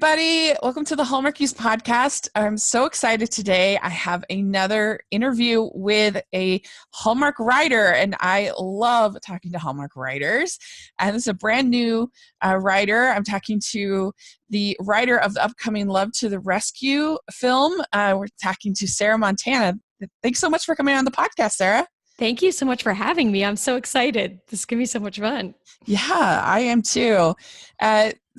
everybody. Welcome to the Hallmarkies podcast. I'm so excited today. I have another interview with a Hallmark writer, and I love talking to Hallmark writers. And this is a brand new writer. I'm talking to the writer of the upcoming Love to the Rescue film. We're talking to Sarah Montana. Thanks so much for coming on the podcast, Sarah. Thank you so much for having me. I'm so excited. This is going to be so much fun. Yeah, I am too.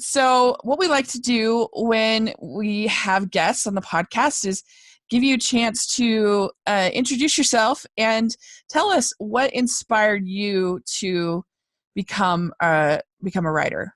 So what we like to do when we have guests on the podcast is give you a chance to introduce yourself and tell us what inspired you to become a writer.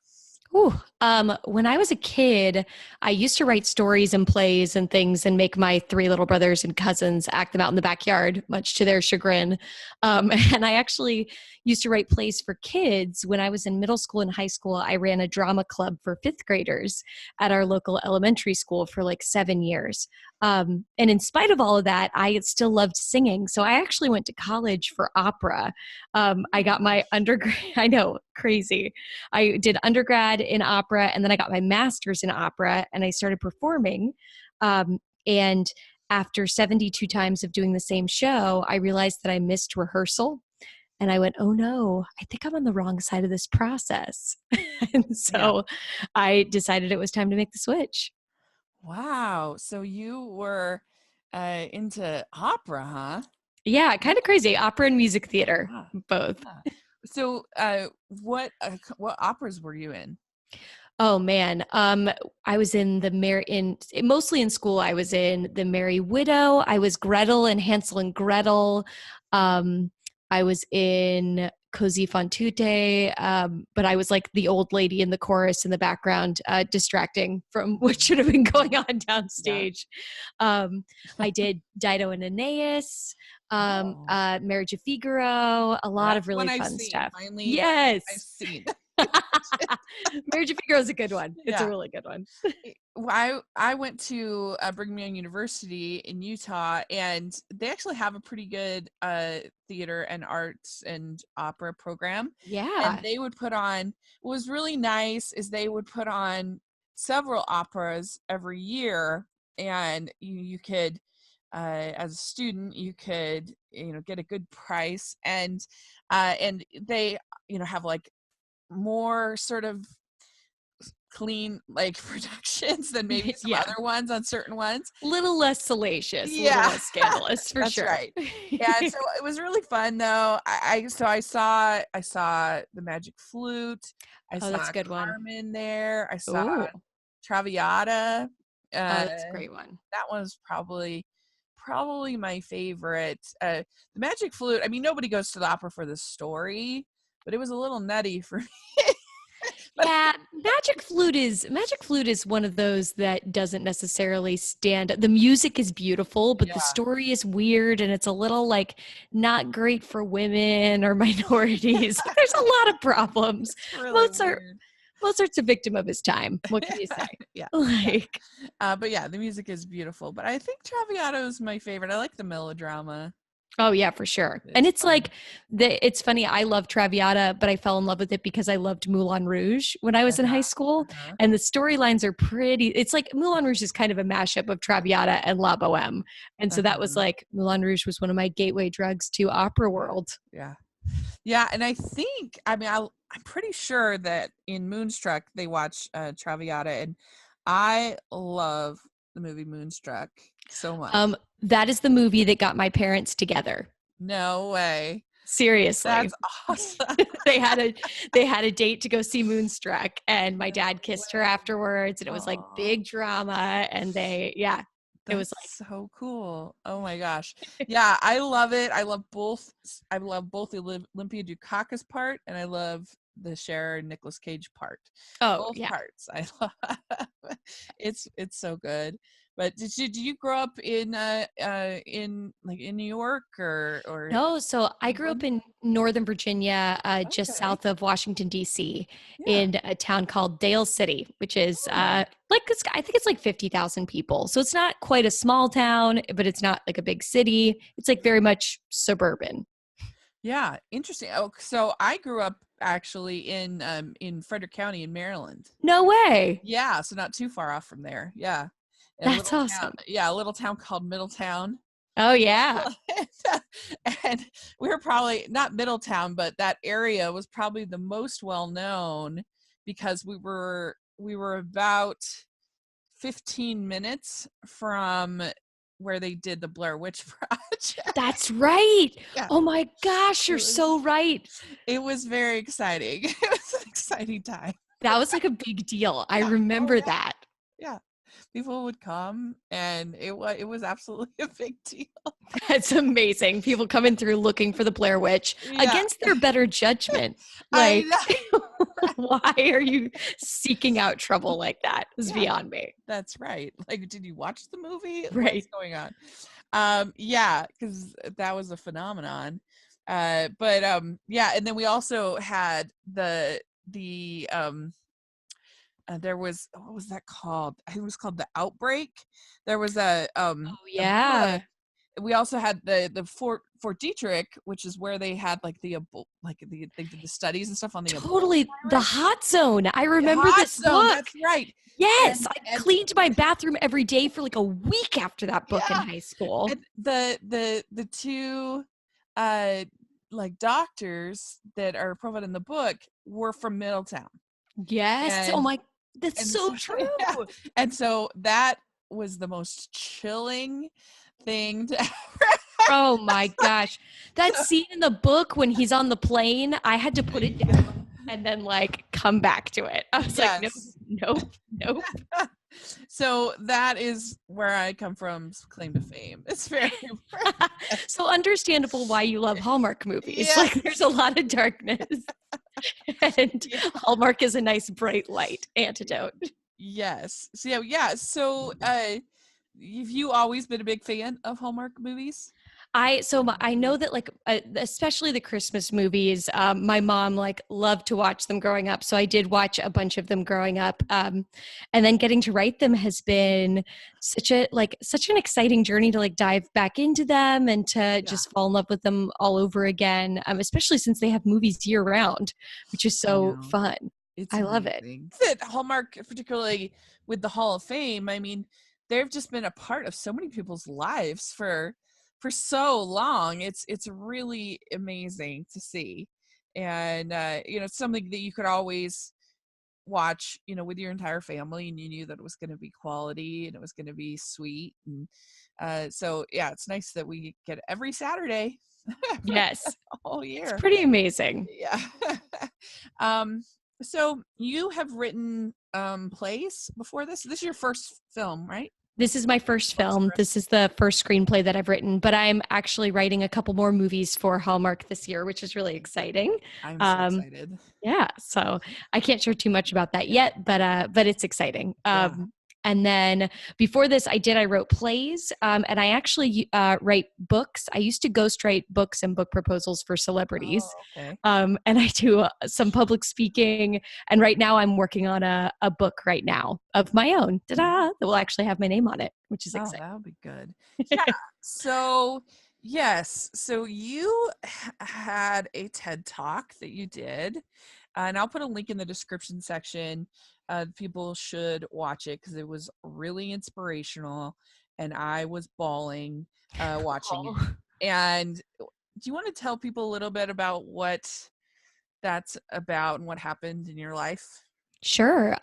When I was a kid, I used to write stories and plays and things and make my three little brothers and cousins act them out in the backyard, much to their chagrin. And I actually used to write plays for kids. When I was in middle school and high school, I ran a drama club for fifth graders at our local elementary school for like 7 years. And in spite of all of that, I still loved singing. So I actually went to college for opera. I got my undergrad, I know, crazy. I did undergrad in opera, and then I got my master's in opera, and I started performing. And after 72 times of doing the same show, I realized that I missed rehearsal. And I went, oh no, I think I'm on the wrong side of this process. And so I decided it was time to make the switch. Wow. So you were into opera, huh? Yeah, kind of crazy. Opera and music theater, both. So what operas were you in? Oh man, I was in mostly in school. I was in The Merry Widow. I was Gretel and Hansel and Gretel. I was in Così fan tutte, but I was like the old lady in the chorus in the background, distracting from what should have been going on downstage. Yeah. I did Dido and Aeneas, Marriage of Figaro, a lot of really fun stuff. Finally, yes, I've seen. Marriage of Figaro is a good one. It's a really good one. I went to Brigham Young University in Utah, and they actually have a pretty good theater and arts and opera program. Yeah. And they would put on, what was really nice is they would put on several operas every year, and you could, as a student, you could, get a good price, and they, have like more sort of clean like productions than maybe some other ones on certain ones. A little less salacious, a little less scandalous for That's sure. Right. Yeah, so it was really fun though. I saw the Magic Flute. I saw that's a good Carmen there. I saw Traviata. That's a great one. That one's probably my favorite. The Magic Flute, I mean, nobody goes to the opera for the story, but it was a little nutty for me. Yeah, Magic Flute is one of those that doesn't necessarily stand. The music is beautiful, but the story is weird, and it's a little like not great for women or minorities. There's a lot of problems. Really Mozart's a victim of his time. What can you say? But yeah, the music is beautiful. But I think Traviata is my favorite. I like the melodrama. Oh yeah, for sure. And it's fun. It's funny. I love Traviata, but I fell in love with it because I loved Moulin Rouge when I was in high school. And the storylines are pretty. It's like Moulin Rouge is kind of a mashup of Traviata and La Boheme. And so that was like, Moulin Rouge was one of my gateway drugs to opera world. Yeah. Yeah. And I think, I'm pretty sure that in Moonstruck, they watch Traviata, and I love the movie Moonstruck so much. That is the movie that got my parents together. No way. Seriously. That's awesome. they had a date to go see Moonstruck, and my dad kissed her afterwards, and it was like big drama, and it was like so cool. Oh my gosh. Yeah, I love it. I love both the Olympia Dukakis part, and I love the Cher and Nicolas Cage part. Both parts. I love. It's so good. But did you grow up in New York or? No, so I grew up in Northern Virginia, just south of Washington D.C. in a town called Dale City, which is I think it's like 50,000 people. So it's not quite a small town, but it's not like a big city. It's like very much suburban. Yeah, interesting. Oh, so I grew up actually in Frederick County in Maryland. No way. Yeah, so not too far off from there. Yeah. In a That's little town, awesome. yeah, a little town called Middletown. Oh yeah. And we were probably not Middletown, but that area was probably the most well known because we were about 15 minutes from where they did the Blair Witch Project. That's right. Yeah. Oh my gosh, you're so right. It was very exciting. It was an exciting time. That was like a big deal. I Yeah. remember Oh, yeah. that. Yeah. People would come and it was absolutely a big deal. That's amazing. People coming through looking for the Blair Witch Yeah. against their better judgment. I Like, know. why are you seeking out trouble like that? It's Yeah. beyond me. That's right. Like, did you watch the movie? Right. What's going on? Yeah, because that was a phenomenon. Yeah, and then we also had there was, what was that called? I think it was called The Outbreak. There was Oh a yeah. book. We also had the Fort Detrick, which is where they had like they did the studies and stuff on the Totally. The virus. hot zone. I The remember hot this zone, book. that's right. Yes. I And cleaned my bathroom every day for like a week after that book in yeah, high school. and the two like doctors that are profiled in the book were from Middletown. Yes. Oh And my, that's so so true. yeah. And so that was the most chilling thing to ever. Oh my gosh. That scene in the book when he's on the plane, I had to put it down and then like come back to it. I was like, Yes. nope. So that is where I come from, claim to fame. It's very So understandable why you love Hallmark movies. Yeah. Like there's a lot of darkness. And Yeah. Hallmark is a nice bright light antidote. Yes. So yeah. So have you always been a big fan of Hallmark movies? I know that like especially the Christmas movies, my mom like loved to watch them growing up, so I did watch a bunch of them growing up, and then getting to write them has been such an exciting journey to like dive back into them and to just fall in love with them all over again, especially since they have movies year round, which is I so know. fun. It's I love it. amazing. That Hallmark, particularly with the Hall of Fame, I mean, they've just been a part of so many people's lives for so long. It's really amazing to see. And it's something that you could always watch, with your entire family, and you knew that it was going to be quality and it was going to be sweet. And so yeah, it's nice that we get it every Saturday Yes, all year. it's pretty amazing. Yeah. So you have written plays before this? This is your first film, right? This is my first film. This is the first screenplay that I've written, but I'm actually writing a couple more movies for Hallmark this year, which is really exciting. I'm so excited. Yeah, so I can't share too much about that yet, but it's exciting. Yeah. And then before this, I wrote plays, and I actually write books. I used to ghostwrite books and book proposals for celebrities. Oh, okay. And I do some public speaking. And right now I'm working on a book right now of my own. Ta-da! That will actually have my name on it, which is exciting. That'll be good. Yeah. So yes. So you had a TED Talk that you did, and I'll put a link in the description section. People should watch it because it was really inspirational, and I was bawling watching it. And do you want to tell people a little bit about what that's about and what happened in your life? Sure.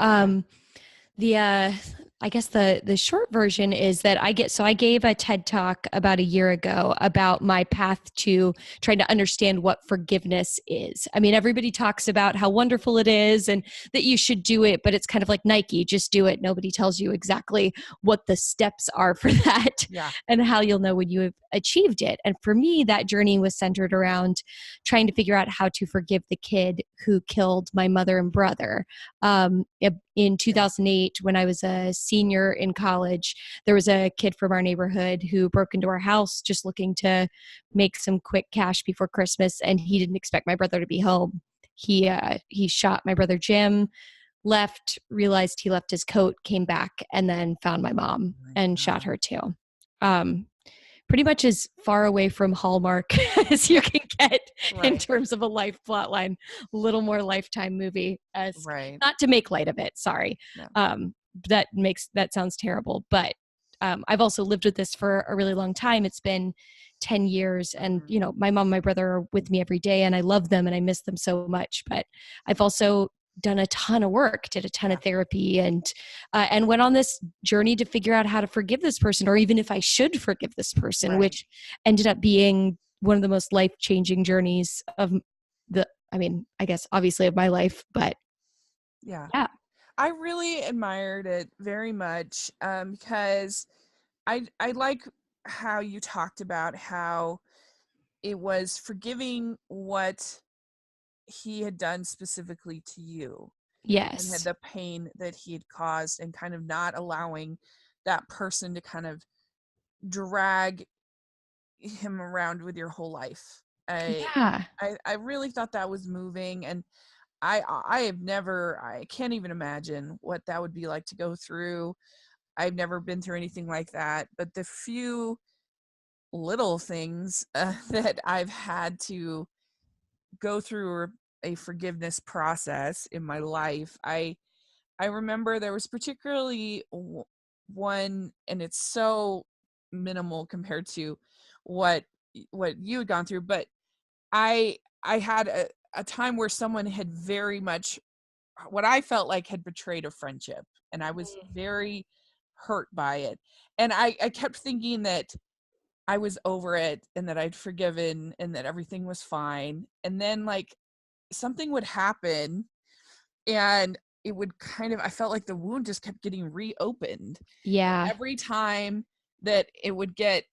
I guess the short version is that I gave a TED Talk about a year ago about my path to trying to understand what forgiveness is. I mean, everybody talks about how wonderful it is and that you should do it, but it's kind of like Nike, just do it. Nobody tells you exactly what the steps are for that. Yeah. And how you'll know when you have achieved it. And for me, that journey was centered around trying to figure out how to forgive the kid who killed my mother and brother. In 2008, when I was a senior in college, there was a kid from our neighborhood who broke into our house just looking to make some quick cash before Christmas, and he didn't expect my brother to be home. He shot my brother Jim, left, realized he left his coat, came back, and then found my mom and shot her too. pretty much as far away from Hallmark as you can get in Right. terms of a life plot line. A little more Lifetime movie-esque. Right. Not to make light of it, sorry. No. That sounds terrible, but I've also lived with this for a really long time. It's been 10 years, and Mhm. you know, my mom and my brother are with me every day, and I love them and I miss them so much. But I've also done a ton of work, did a ton Yeah. of therapy, and went on this journey to figure out how to forgive this person, or even if I should forgive this person, Right. which ended up being one of the most life-changing journeys of I mean, I guess obviously of my life, but Yeah. yeah. I really admired it very much, because I like how you talked about how it was forgiving what he had done specifically to you, and had Yes. the pain that he had caused, and kind of not allowing that person to kind of drag him around with your whole life. Yeah. I really thought that was moving, and I can't even imagine what that would be like to go through. I've never been through anything like that, but the few little things that I've had to go through a forgiveness process in my life, I remember there was particularly one, and it's so minimal compared to what what you had gone through, but I had a time where someone had very much, what I felt like, had betrayed a friendship, and I was very hurt by it. And I kept thinking that I was over it, and that I'd forgiven, and that everything was fine. And then like something would happen, and it would kind of, I felt like the wound just kept getting reopened. And Yeah. every time that it would get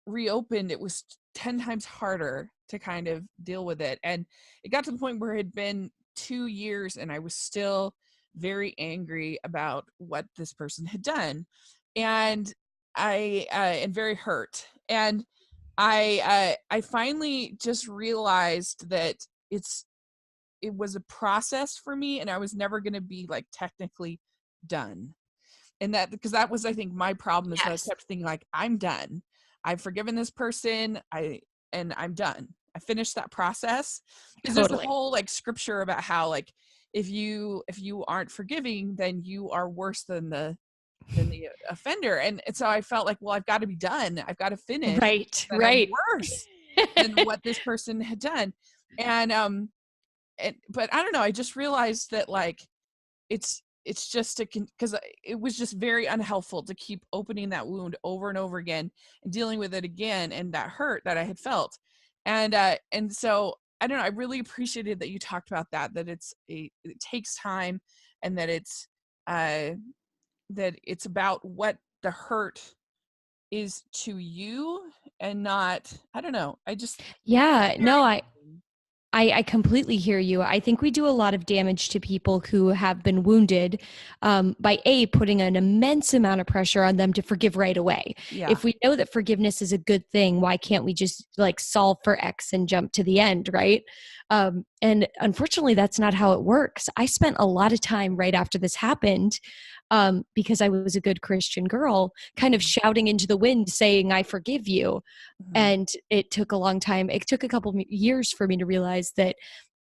reopened, it was 10 times harder to kind of deal with it. And it got to the point where it had been 2 years, and I was still very angry about what this person had done. And and very hurt. And I finally just realized that it's it was a process for me, and I was never going to be like technically done. And that, because that was, I think, my problem, is that I Yes. kept thinking like, I'm done. I've forgiven this person. And I'm done. I finished that process, because there's a Totally. whole like scripture about how, like, if you aren't forgiving, then you are worse than the offender. And so I felt like, well, I've got to be done. I've got to finish, Right. that I'm Right. worse than what this person had done. And but I don't know, I just realized that, like, it's just because it was just very unhelpful to keep opening that wound over and over again, and dealing with it again, and that hurt that I had felt. And so I don't know, I really appreciated that you talked about that it takes time, and uh that it's about what the hurt is to you, and not, I don't know, I just, Yeah. very No, interesting. I completely hear you. I think we do a lot of damage to people who have been wounded by putting an immense amount of pressure on them to forgive right away. Yeah. If we know that forgiveness is a good thing, why can't we just like solve for X and jump to the end, right? And unfortunately, that's not how it works. I spent a lot of time right after this happened, because I was a good Christian girl, kind of Mhm. shouting into the wind, saying, I forgive you. Mhm. And it took a long time. It took a couple years for me to realize that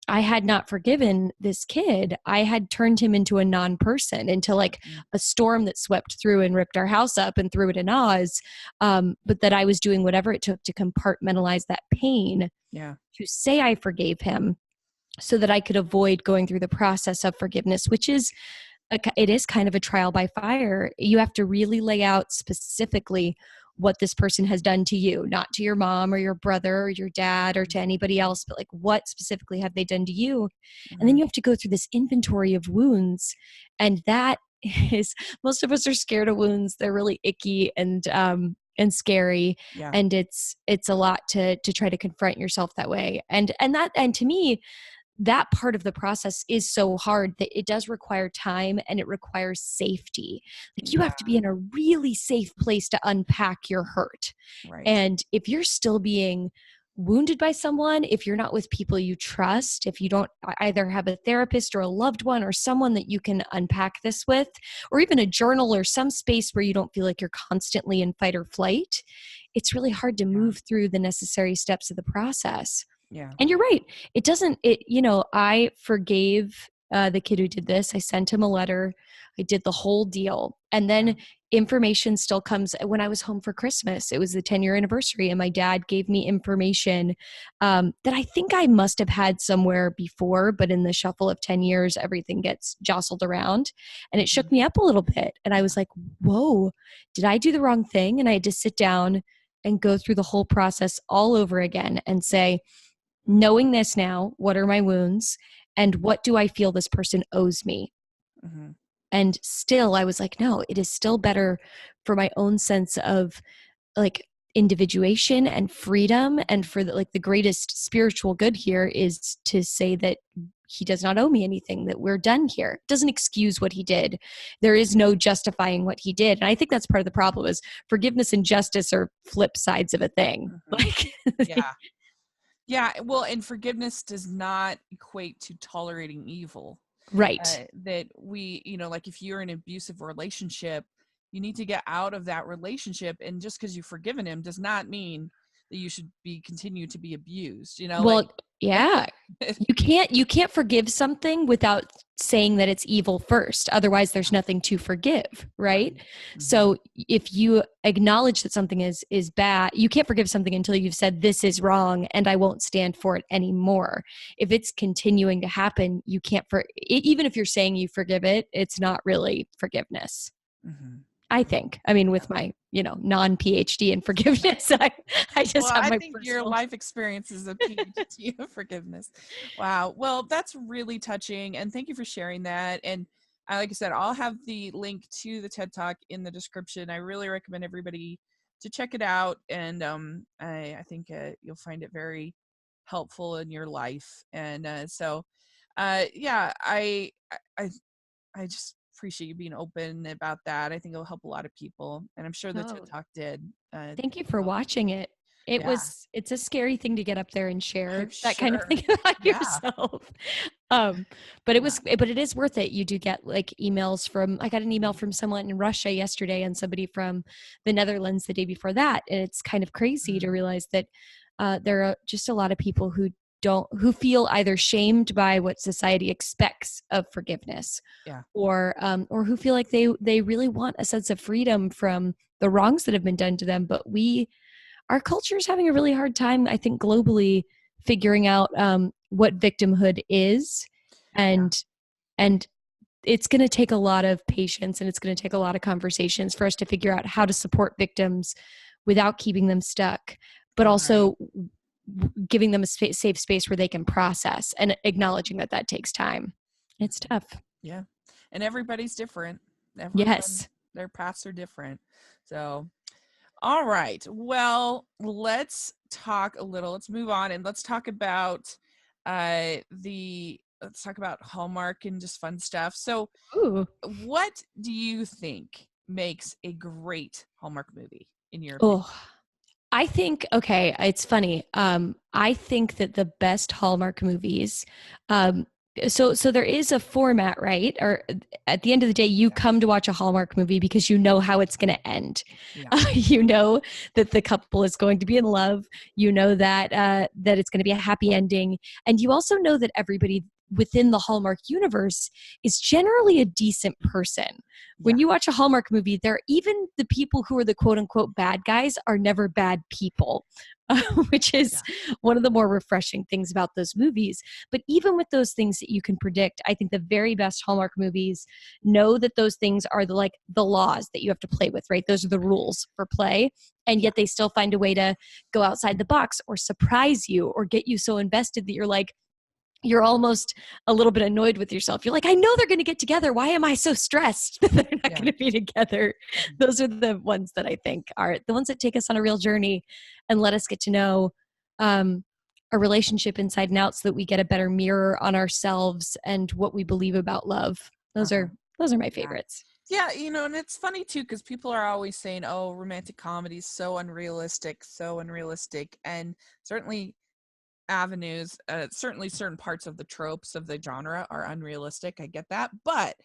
I had not forgiven this kid. I had turned him into a non-person, into like Mhm. a storm that swept through and ripped our house up and threw it in Oz. But that I was doing whatever it took to compartmentalize that pain, Yeah. to say I forgave him, so that I could avoid going through the process of forgiveness, which is it is kind of a trial by fire. You have to really lay out specifically what this person has done to you, not to your mom or your brother or your dad or to anybody else, but like what specifically have they done to you? And then Mhm. you have to go through this inventory of wounds. And that is, most of us are scared of wounds. They're really icky and scary. Yeah. And it's a lot to try to confront yourself that way. And to me, that part of the process is so hard that it does require time and it requires safety. Like you Yeah. have to be in a really safe place to unpack your hurt. Right. And if you're still being wounded by someone, if you're not with people you trust, if you don't either have a therapist or a loved one or someone that you can unpack this with, or even a journal or some space where you don't feel like you're constantly in fight or flight, it's really hard to Yeah. move through the necessary steps of the process. Yeah. And you're right. I forgave the kid who did this. I sent him a letter. I did the whole deal. And Yeah. then information still comes when I was home for Christmas. It was the 10-year anniversary, and my dad gave me information that I think I must have had somewhere before, but in the shuffle of 10 years, everything gets jostled around. And it shook Mhm. me up a little bit. And I Yeah. was like, whoa, did I do the wrong thing? And I had to sit down and go through the whole process all over again and say, knowing this now, what are my wounds and what do I feel this person owes me? Mhm. And still, I was like, no, it is still better for my own sense of like individuation and freedom. And for the greatest spiritual good here is to say that he does not owe me anything, that we're done here. It doesn't excuse what he did. There is no justifying what he did. And I think that's part of the problem is forgiveness and justice are flip sides of a thing. Mhm. Like, Yeah. Yeah. Well, and forgiveness does not equate to tolerating evil. right. That like if you're in an abusive relationship, you need to get out of that relationship. And just because you've forgiven him does not mean that you should be continue to be abused, like Well, yeah. You can't forgive something without saying that it's evil first. Otherwise, there's nothing to forgive, right? right. Hmm. So if you acknowledge that something is bad, you can't forgive something until you've said this is wrong and I won't stand for it anymore. If it's continuing to happen, you can't even if you're saying you forgive it, it's not really forgiveness. Hmm. I think. I mean, with my, non-PhD in forgiveness, I Well, just have I my think your personal. life experience is a PhD of forgiveness. Wow. Well, that's really touching. And thank you for sharing that. And like I said, I'll have the link to the TED Talk in the description. I really recommend everybody to check it out. And I think you'll find it very helpful in your life. And yeah, I, I just appreciate you being open about that. I think it'll help a lot of people. And I'm sure the TED Oh, Talk did. thank you for Help. watching it. Yeah, It's a scary thing to get up there and I'm share that kind of sure. thing about Yeah. yourself. But Yeah. it is worth it. You do get like I got an email from someone in Russia yesterday and somebody from the Netherlands the day before that. And it's kind of crazy to Mm, realize that there are just a lot of people who feel either shamed by what society expects of forgiveness yeah. or who feel like they really want a sense of freedom from the wrongs that have been done to them. But our culture is having a really hard time, I think, globally figuring out what victimhood is, Yeah. and and it's going to take a lot of patience and it's going to take a lot of conversations for us to figure out how to support victims without keeping them stuck, but Right. also giving them a safe space where they can process and acknowledging that that takes time. It's Mhm. tough. Yeah. And everybody's different. Everyone, Yes. their paths are different. So, all right. Let's move on and let's talk about let's talk about Hallmark and just fun stuff. So, Ooh. what do you think makes a great Hallmark movie in your opinion? Oh, I think, okay, it's funny. I think that the best Hallmark movies, um, so there is a format, right? Or at the end of the day, you Yeah. come to watch a Hallmark movie because you know how it's going to end. Yeah. You know that the couple is going to be in love. You know that it's going to be a happy ending, and you also know that everybody within the Hallmark universe is generally a decent person. Yeah. When you watch a Hallmark movie, even the people who are the quote unquote bad guys are never bad people, which is Yeah. one of the more refreshing things about those movies. But even with those things that you can predict, I think the very best Hallmark movies know that those things are the laws that you have to play with, right? Those are the rules for play. And Yeah. yet they still find a way to go outside the box or surprise you or get you so invested that you're almost a little bit annoyed with yourself. You're like, I know they're going to get together. Why am I so stressed that they're not Yeah. going to be together? Mhm. Those are the ones that I think are the ones that take us on a real journey and let us get to know um, a relationship inside and out so that we get a better mirror on ourselves and what we believe about love. Those Uh-huh. are those are my Yeah. favorites. Yeah, and it's funny too because people are always saying, "Oh, romantic comedy is so unrealistic, so unrealistic," and certainly certainly certain parts of the tropes of the genre are unrealistic. I get that, but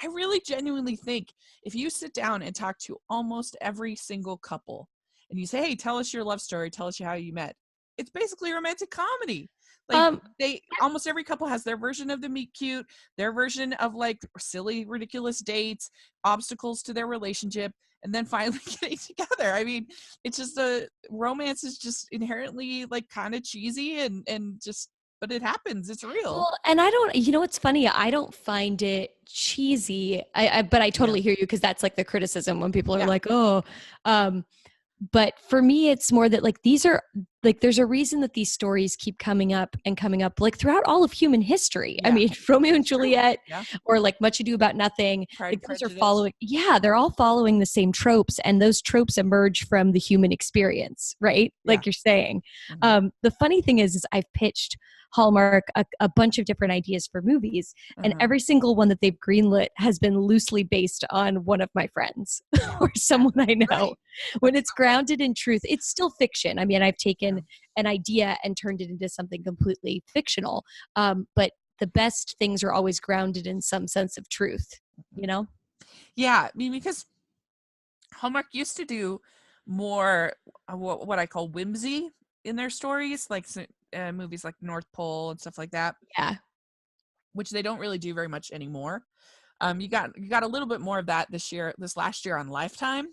I really genuinely think if you sit down and talk to almost every single couple, and you say, hey, tell us your love story, tell us how you met, it's basically romantic comedy. Like, Um, they almost every couple has their version of the meet cute, their version of like silly, ridiculous dates, obstacles to their relationship, and then finally getting together. I mean, it's just a romance is just inherently like kind of cheesy and just, but it happens. It's real. well, and I don't, you know, what's funny? I don't find it cheesy. But I Yeah. totally hear you because that's like the criticism when people are Yeah. like, oh, um, but for me, it's more that like these are like there's a reason that these stories keep coming up and coming up like throughout all of human history. I Yeah. mean, Romeo and It's true. Juliet Yeah. or like Much Ado About Nothing, Pride like and those are Prejudice. following, yeah, they're all following the same tropes, and those tropes emerge from the human experience, right? Yeah. Like you're saying. Mhm. The funny thing is I've pitched Hallmark a bunch of different ideas for movies, and Uh-huh. every single one that they've greenlit has been loosely based on one of my friends or Yeah. someone I know. Right. When That's it's so funny. grounded in truth, it's still fiction. I mean, I've Yeah. taken an idea and turned it into something completely fictional. But the best things are always grounded in some sense of truth, you know? Yeah. I mean, because Hallmark used to do more what I call whimsy in their stories, like movies like North Pole and stuff like that, Yeah, which they don't really do very much anymore. You got a little bit more of that this last year on Lifetime.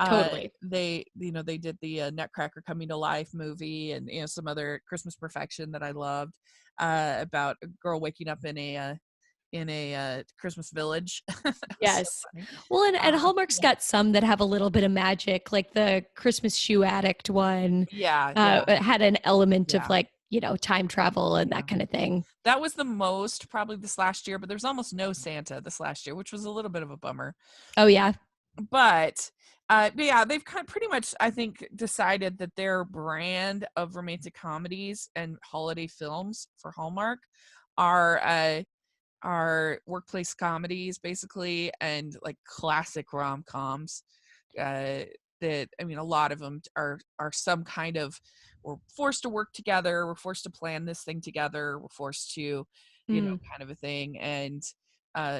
totally. They did the Nutcracker Coming to Life movie, and some other Christmas Perfection that I loved, about a girl waking up in a Christmas village. That was so Yes. funny. Well, and Hallmark's Yeah. got some that have a little bit of magic, like the Christmas Shoe Addict one Yeah, yeah, it had an element of yeah, like, you know, time travel and yeah. that kind of thing. That was the most probably this last year, but there's almost no Santa this last year, which was a little bit of a bummer. Oh, yeah. But yeah, they've kind of pretty much, I think, decided that their brand of romantic comedies and holiday films for Hallmark are workplace comedies basically, and like classic rom-coms. uh that, I mean, a lot of them are some kind of, we're forced to work together, we're forced to plan this thing together, we're forced to, Mm. kind of a thing. And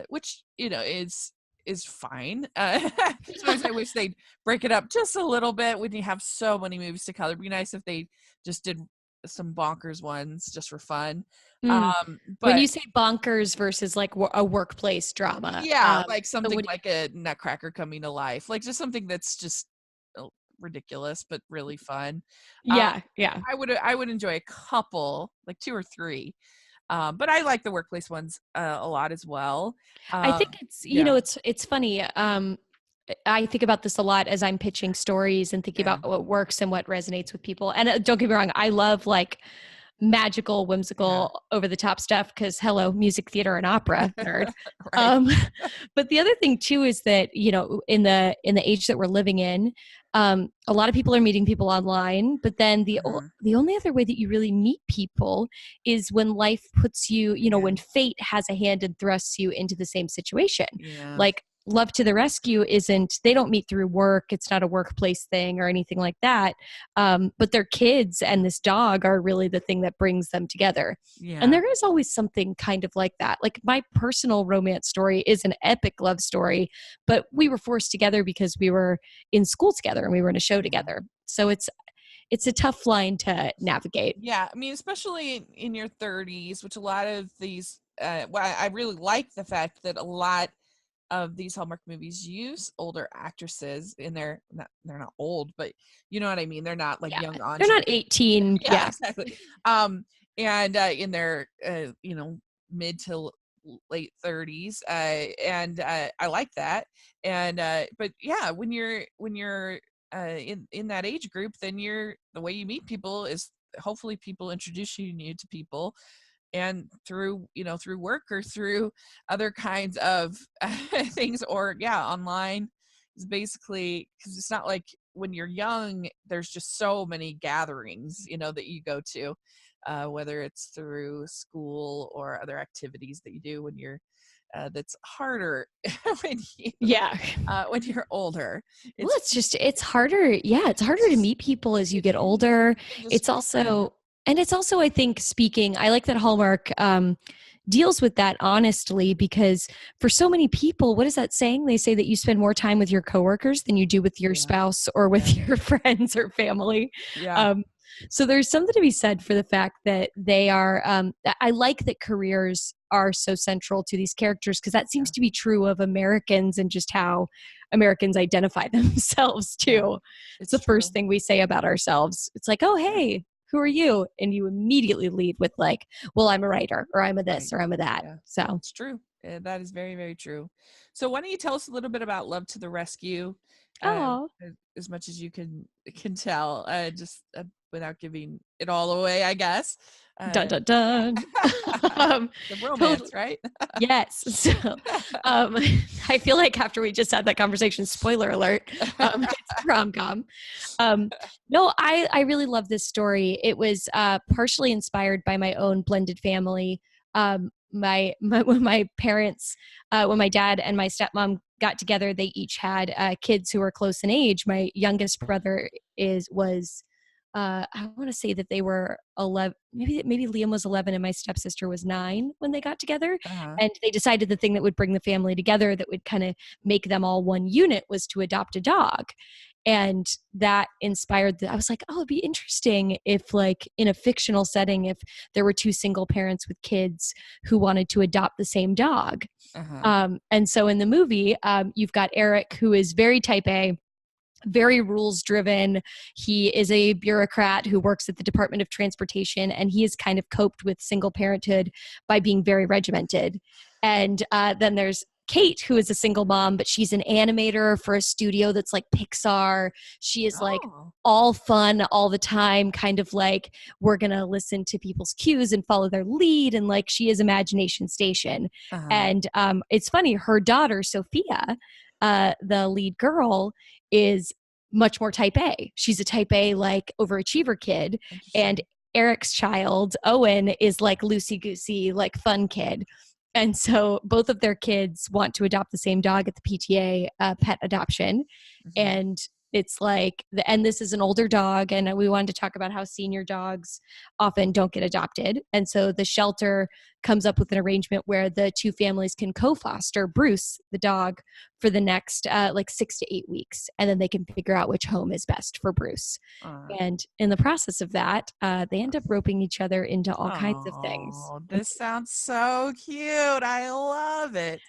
which, is fine. Sometimes I wish they'd break it up just a little bit when you have so many movies to color. It'd be nice if they just did some bonkers ones just for fun. Mm. When But you say bonkers versus like a workplace drama, yeah, like so something what? like a Nutcracker Coming to Life, like just something that's just ridiculous but really fun. Um, Yeah, yeah. I would enjoy a couple, like two or three, but I like the workplace ones a lot as well. I think it's you Yeah, know it's funny. I think about this a lot as I'm pitching stories and thinking yeah, about what works and what resonates with people. And don't get me wrong, I love like magical, yeah, whimsical, over the top stuff because hello, music, theater, and opera nerd. right. Um, but the other thing too is that you know in the age that we're living in, a lot of people are meeting people online. But then Mhm. the only other way that you really meet people is when life puts you, you know, Yeah, when fate has a hand and thrusts you into the same situation. yeah, Like Love to the Rescue isn't, they don't meet through work. It's not a workplace thing or anything like that. But their kids and this dog are really the thing that brings them together. And yeah, there is always something kind of like that. Like my personal romance story is an epic love story, but we were forced together because we were in school together and we were in a show yeah. together. So it's a tough line to navigate. Yeah, I mean, especially in your 30s, which a lot of these, well, I really like the fact that a lot of these Hallmark movies use older actresses in their, not, they're not old, but you know what I mean? They're not like Yeah. young They're not Andre. 18. Yeah, Yeah. exactly. And in their, mid to late 30s, and I like that. And but yeah, when you're in that age group, then the way you meet people is hopefully people introducing you to people, and through work or through other kinds of things, or yeah, online is basically, because it's not like when you're young there's just so many gatherings that you go to, whether it's through school or other activities that you do when you're that's harder when you Yeah. when you're older. Well, It's it's just it's harder. Yeah, it's it's harder to just meet people as you it get is, older. just It's different. also and it's also I think speaking, I like that Hallmark deals with that honestly, because for so many people, what is that saying? They say that you spend more time with your coworkers than you do with your Yeah. spouse or with Yeah. your friends or family. Yeah. Um, so there's something to be said for the fact that they are, I like that careers are so central to these characters, because that seems Yeah. to be true of Americans and just how Americans identify themselves Yeah. too. It's It's the first true. thing we say about ourselves. It's like, oh, Yeah. hey, who are you? And you immediately lead with like, well, I'm a writer, or I'm a this, Right. or I'm a that. Yeah. So, It's true. That is very, very true. So why don't you tell us a little bit about Love to the Rescue, uh, oh, as much as you can tell, just without giving it all away, I guess. dun Uh, dun dun. yeah. um, The totally. romance, right? Yes. So, um, I feel like after we just had that conversation, spoiler alert, it's a rom com. No, I really love this story. It was partially inspired by my own blended family. When my parents, when my dad and my stepmom got together, they each had kids who were close in age. My youngest brother was. I want to say that they were 11. Maybe Liam was 11 and my stepsister was 9 when they got together. Uh-huh. And they decided the thing that would bring the family together, that would kind of make them all one unit, was to adopt a dog. And that inspired I was like, oh, it'd be interesting if, like, in a fictional setting, if there were two single parents with kids who wanted to adopt the same dog. Uh-huh. And so in the movie, you've got Eric, who is very type A, very rules driven. He is a bureaucrat who works at the Department of Transportation, and he has kind of coped with single parenthood by being very regimented. And then there's Kate, who is a single mom, but she's an animator for a studio that's like Pixar. She is like Oh. all fun all the time, kind of like, we're going to listen to people's cues and follow their lead. And like, she is Imagination Station. Uh-huh. And it's funny, her daughter, Sophia, the lead girl, is much more type A. She's a type A, like, overachiever kid. And Interesting. Eric's child, Owen, is like loosey goosey, like fun kid. And so both of their kids want to adopt the same dog at the PTA pet adoption. Mm-hmm. And it's like, and this is an older dog. And we wanted to talk about how senior dogs often don't get adopted. And so the shelter comes up with an arrangement where the two families can co-foster Bruce, the dog, for the next like 6 to 8 weeks. And then they can figure out which home is best for Bruce. And in the process of that, they end up roping each other into all kinds of things. Oh, this sounds so cute. I love it.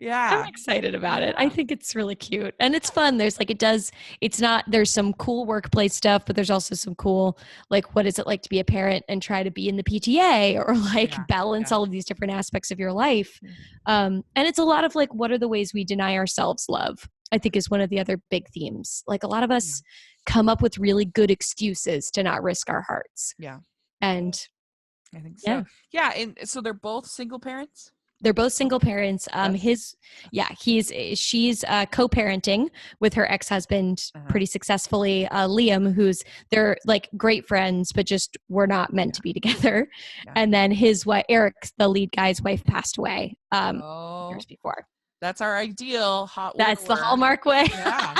I'm Yeah. excited about it. I Yeah. think it's really cute and it's fun. It's not, there's some cool workplace stuff, but there's also some cool, like, what is it like to be a parent and try to be in the PTA, or like Yeah. balance Yeah. all of these different aspects of your life. Yeah. And it's a lot of like, what are the ways we deny ourselves love? I think is one of the other big themes. Like, a lot of Yeah. us come up with really good excuses to not risk our hearts. Yeah. And I think so. yeah. Yeah. And so they're both single parents? They're both single parents. That's She's co-parenting with her ex-husband uh-huh. pretty successfully. Liam, they're like great friends, but just were not meant to be together. Yeah. And then his wife, Eric, the lead guy's wife, passed away Oh, years before. that's our ideal hot That's the widower. Hallmark way. Yeah.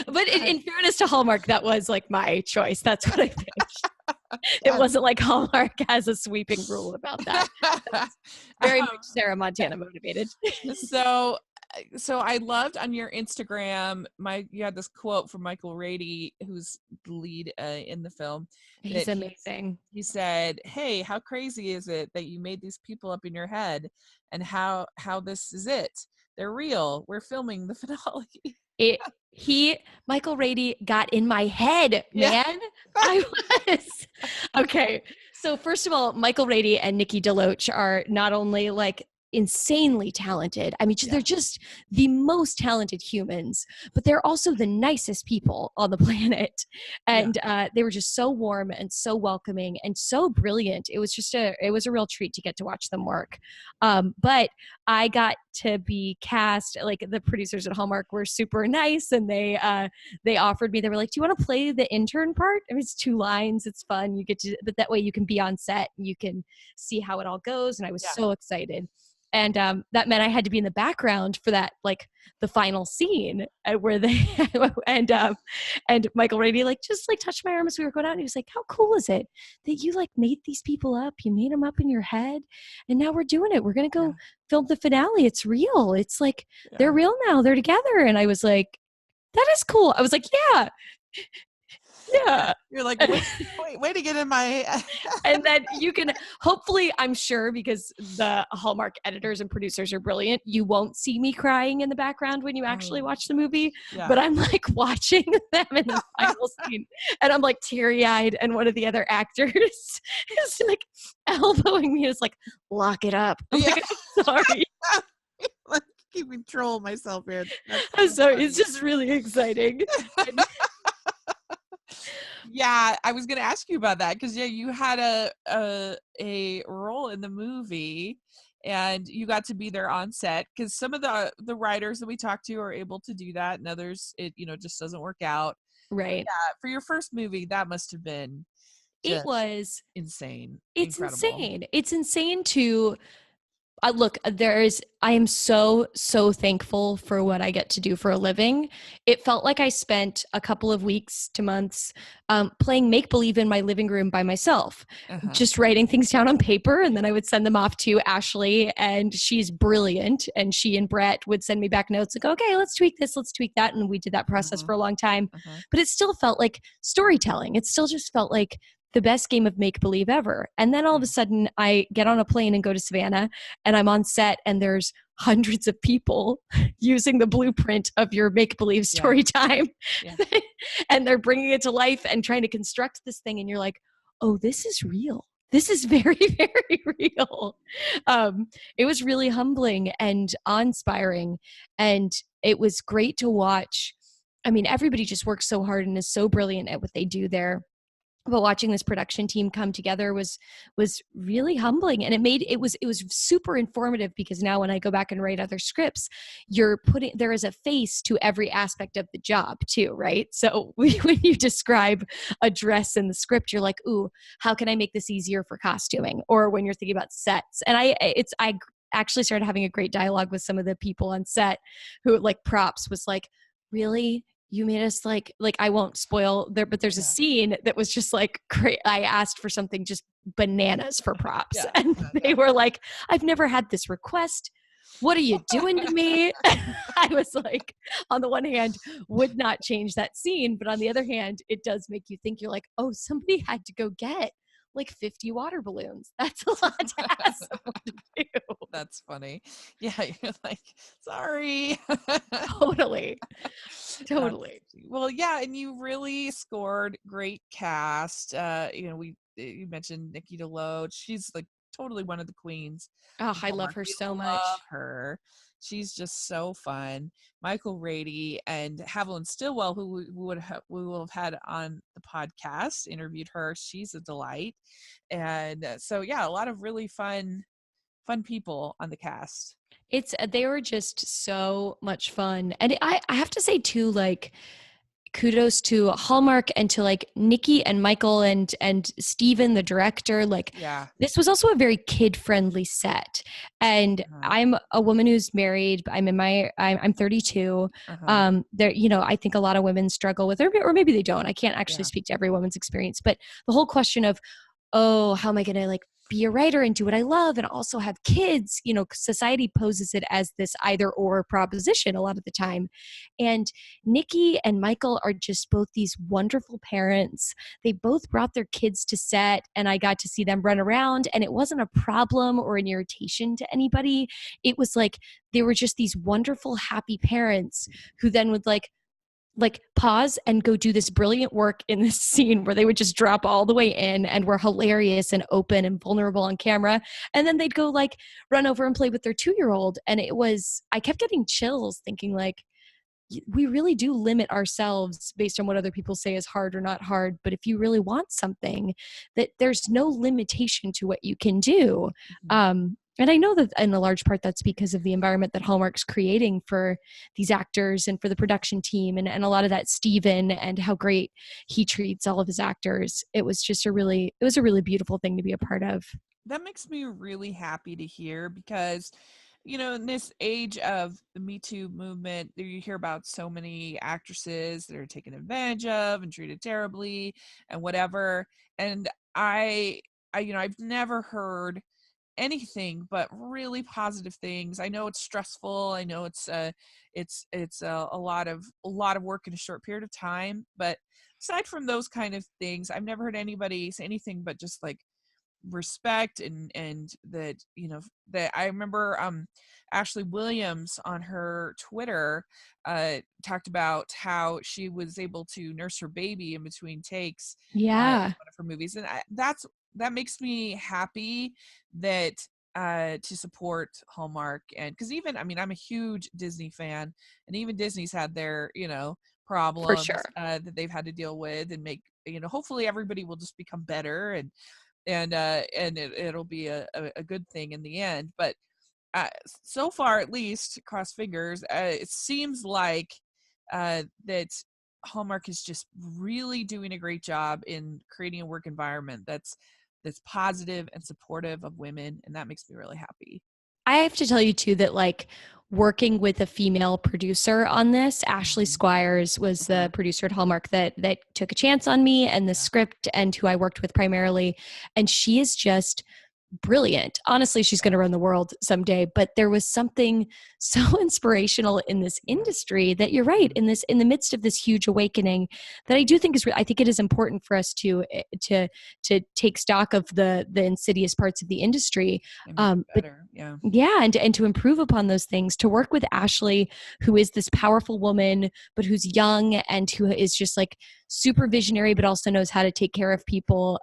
But in fairness to Hallmark, that was like my choice. That's what I think. It wasn't like Hallmark has a sweeping rule about that. Very much Sarah Montana motivated. So I loved on your Instagram, you had this quote from Michael Rady, who's the lead in the film. He's amazing. He said, "Hey, how crazy is it that you made these people up in your head, and how this is it? They're real. We're filming the finale." Michael Rady got in my head, man. Yeah. I was okay. So first of all, Michael Rady and Nikki DeLoach are not only like insanely talented. I mean, they're just the most talented humans, but they're also the nicest people on the planet. And they were just so warm and so welcoming and so brilliant. It was a real treat to get to watch them work. But I got to be cast, like, the producers at Hallmark were super nice, and they offered me, they were like, do you want to play the intern part? I mean, it's 2 lines. It's fun. But that way you can be on set and you can see how it all goes. And I was so excited. And that meant I had to be in the background for that, like the final scene where they and Michael Rady like just like touched my arm as we were going out, and he was like, "How cool is it that you like made these people up? You made them up in your head, and now we're doing it. We're gonna go film the finale. It's real. It's like they're real now. They're together." And I was like, "That is cool." I was like, "Yeah." Yeah. You're like, wait to get in my and then you can hopefully, I'm sure, because the Hallmark editors and producers are brilliant, you won't see me crying in the background when you actually watch the movie. But I'm like watching them in the final scene, and I'm like teary-eyed, and one of the other actors is like elbowing me and is like, "Lock it up." I'm like, "I'm sorry." Like, keep me troll myself here. I'm sorry. It's just really exciting. Yeah, I was gonna ask you about that because you had a role in the movie, and you got to be there on set. Because some of the writers that we talked to are able to do that, and others it just doesn't work out. Right. Yeah, for your first movie, that must have been It was insane. It's Incredible. insane. It's insane to look, I am so thankful for what I get to do for a living. It felt like I spent a couple of weeks to months playing make-believe in my living room by myself, just writing things down on paper. And then I would send them off to Ashley, and she's brilliant. And she and Brett would send me back notes like, "Okay, let's tweak this, let's tweak that." And we did that process for a long time. But it still felt like storytelling. It still just felt like the best game of make-believe ever. And then all of a sudden I get on a plane and go to Savannah, and I'm on set, and there's hundreds of people using the blueprint of your make-believe story time. And they're bringing it to life and trying to construct this thing. And you're like, "Oh, this is real. This is very, very real." It was really humbling and awe-inspiring. And it was great to watch. I mean, everybody just works so hard and is so brilliant at what they do there. But watching this production team come together was really humbling, and it was super informative, because now when I go back and write other scripts, there is a face to every aspect of the job too, right? So when you describe a dress in the script, you're like, "Ooh, how can I make this easier for costuming?" Or when you're thinking about sets, and I actually started having a great dialogue with some of the people on set who, like, props was like, "Really? You made us like I won't spoil there, but there's a scene that was just like great. I asked for something just bananas for props, and they were like, 'I've never had this request. What are you doing to me?'" I was like, on the one hand, would not change that scene, but on the other hand, it does make you think. You're like, "Oh, somebody had to go get like 50 water balloons. That's a lot to ask someone to do." That's funny. Yeah, you're like, "Sorry." Totally. Well, yeah, and you really scored great cast. You mentioned Nikki DeLoach. She's like totally one of the queens. Oh, I love her so much. Love her. She's just so fun. Michael Rady and Haviland Stillwell, who we will have had on the podcast, interviewed her. She's a delight. And so yeah, a lot of really fun people on the cast. They were just so much fun. And I have to say too, like, kudos to Hallmark and to like Nikki and Michael and Steven, the director. Like, this was also a very kid-friendly set. And I'm a woman who's married. I'm 32. There, I think a lot of women struggle with, or maybe they don't. I can't actually speak to every woman's experience, but the whole question of, "Oh, how am I going to like be a writer and do what I love and also have kids?" Society poses it as this either or proposition a lot of the time. And Nikki and Michael are just both these wonderful parents. They both brought their kids to set, and I got to see them run around, and it wasn't a problem or an irritation to anybody. It was like they were just these wonderful, happy parents who then would like pause and go do this brilliant work in this scene where they would just drop all the way in and were hilarious and open and vulnerable on camera. And then they'd go like run over and play with their 2-year-old. And I kept getting chills thinking like, we really do limit ourselves based on what other people say is hard or not hard. But if you really want something, that there's no limitation to what you can do. And I know that in a large part that's because of the environment that Hallmark's creating for these actors and for the production team, and a lot of that Steven and how great he treats all of his actors. It was a really beautiful thing to be a part of. That makes me really happy to hear, because in this age of the Me Too movement, you hear about so many actresses that are taken advantage of and treated terribly and whatever. And I've never heard anything but really positive things. I know it's stressful. I know it's a lot of work in a short period of time. But aside from those kind of things, I've never heard anybody say anything but just like respect and that that I remember Ashley Williams on her Twitter talked about how she was able to nurse her baby in between takes in Yeah, one of her movies, and that makes me happy that to support Hallmark. And because even I'm a huge Disney fan, and even Disney's had their for problems sure. that they've had to deal with, and make hopefully everybody will just become better, and it'll be a good thing in the end. But so far, at least, cross fingers, it seems like that Hallmark is just really doing a great job in creating a work environment that's positive and supportive of women, and that makes me really happy. I have to tell you too that like working with a female producer on this, Ashley Mhm. Squires was Mhm. the producer at Hallmark that took a chance on me and the Yeah. script and who I worked with primarily. And she is just brilliant. Honestly, she's going to run the world someday, but there was something so inspirational in this Yeah. industry that you're right, Mhm. in the midst of this huge awakening that I do think is I think it is important for us to take stock of the insidious parts of the industry. And make it But better. Yeah. yeah, and to improve upon those things, to work with Ashley, who is this powerful woman, but who's young and who is just like super visionary, but also knows how to take care of people.